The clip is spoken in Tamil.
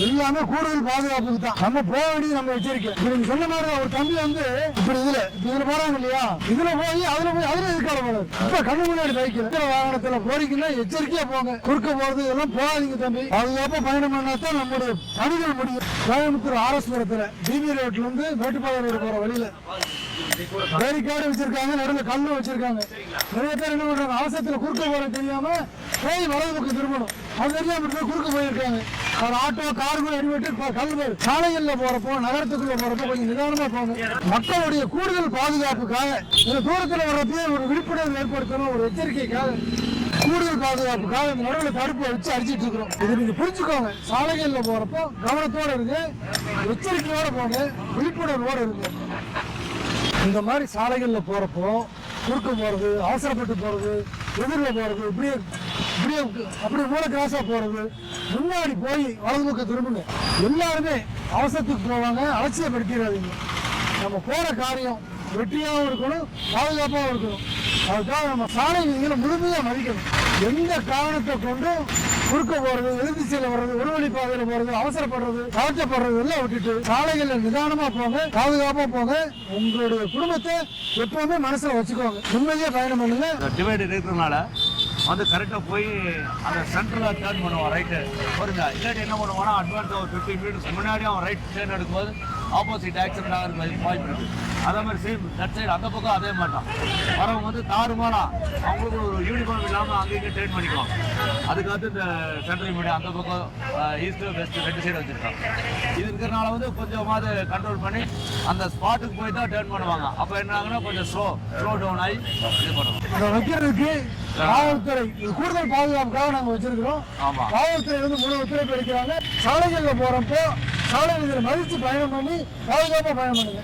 எல்லாமே கூடுதல் பாதுகாப்புக்கு தான். நம்ம போக வேண்டியது நம்ம எச்சரிக்கை. நீங்க சொன்ன மாதிரி ஒரு தம்பி வந்து இப்ப இதுல போறாங்க இல்லையா, இதுல போய் அதுல இருக்கால போல இப்ப கண்ணு முன்னாடி பைக்கில் வாகனத்துல போறீங்கன்னா எச்சரிக்கையா போங்க. குறுக்க போறது இதெல்லாம் போகாதீங்க தம்பி. பாதுகாப்பா பயணம் பண்ணாதான் நம்முடைய பணிகள் முடியும். கோயம்புத்தூர் ஆர்எஸ்புரத்துல டிபி ரோட்ல இருந்து மேட்டுப்பாளையம் ரோடு போற வழியில பேரிகார்டு வச்சிருக்காங்க, நடுவில் கல்லு வச்சிருக்காங்க. நிறைய பேர் என்ன பண்றாங்க, அவசரத்துல குறுக்க போற தெரியாம போய் வலது பக்கம் திரும்பணும், அது தெரியாம குறுக்க போயிருக்காங்க. ஒரு ஆட்டோ கார் கூட அடிபட்டு கல் சாலைகள்ல போறப்போ நகரத்துக்குள்ள போறப்போ கொஞ்சம் நிதானமா போங்க. மக்களுடைய கூடுதல் பாதுகாப்புக்காக இந்த தூரத்துல வர்றப்பே ஒரு விழிப்புணர்வு ஏற்படுத்தணும், ஒரு எச்சரிக்கைக்காக கூடுதல் பாதுகாப்புக்காக இந்த நடுவில் தடுப்பை வச்சு அடிச்சிட்டு இருக்கிறோம். இது நீங்க புரிஞ்சுக்கோங்க. சாலைகள்ல போறப்போ கவனத்தோட இருக்கு, எச்சரிக்கையோட போங்க, விழிப்புணர்வோட இருக்கு. இந்த மாதிரி சாலைகள்ல போறப்போ குறுக்க போறது, அவசரப்பட்டு போறது, எதிரில் போறது, இப்படியே அப்படியே மூல கிராஸா போறது, முன்னாடி போய் வலது பக்கம் திரும்புங்க. எல்லாருமே அவசரத்துக்கு போவாங்க, அலட்சியப்படுத்திடாதீங்க. நம்ம போற காரியம் வெற்றியாகவும் இருக்கணும், பாதுகாப்பாகவும் இருக்கணும். அதுக்காக நம்ம சாலை விதிகளை முழுமையா மதிக்கணும். எந்த காரணத்தை கொண்டு குறுக்க போறது, எதிர்திசையில வர்றது, ஒரு வழி பாதையில போறது, அவசரப்படுறது, பதற்றப்படுறது எல்லாம் விட்டுட்டு சாலைகள்ல நிதானமா போங்க, பாதுகாப்பா போங்க. உங்களுடைய குடும்பத்தை எப்பவுமே மனசுல வச்சுக்கோங்க. நிம்மதியா பயணம் பண்ணுங்க. டிவைடர் இருக்கிறதுனால வந்து கரெக்டாக போய் அந்த சென்டரில் டேர்ன் பண்ணுவான் ரைட்டு வருங்க. இல்லாட்டி என்ன பண்ணுவான்னா அட்வான்ஸ் ஒரு 15 மினிட்ஸ் முன்னாடி அவன் ரைட் டேர்ன் எடுக்கும்போது ஆப்போசிட் ஆக்சிடென்ட் ஆகிறதுக்கு வாய்ப்பு இருக்குது. அதே மாதிரி சேம் லெஃப்ட் சைடு அந்த பக்கம் அதே மாதிரி தான் வரவங்க வந்து தாறுமாறா அவங்களுக்கு ஒரு யூனிஃபார்ம் இல்லாமல் அங்கேயும் டேர்ன் பண்ணிக்குவாங்க. அதுக்காக இந்த சென்ட்ரல் மீடியா அந்த பக்கம் ஈஸ்ட்டு வெஸ்ட்டு 2 சைடு வச்சுருக்காங்க. இது இருக்கிறனால வந்து கொஞ்சமாவது கண்ட்ரோல் பண்ணி அந்த ஸ்பாட்டுக்கு போய் தான் டேர்ன் பண்ணுவாங்க. அப்போ என்ன ஆகுனா கொஞ்சம் ஸ்லோ டவுன் ஆகி இது பண்ணுவாங்க. வைக்கிறதுக்கு காவல்துறை கூடுதல் பாதுகாப்புக்காக நாங்கள் வச்சிருக்கிறோம். காவல்துறை வந்து முழு ஒத்துழைப்பு அளிக்கிறாங்க. சாலைகளில் போறப்போ சாலை விதிகளை மதித்து பயணம் பண்ணி பாதுகாப்பாக பயணம் பண்ணுங்க.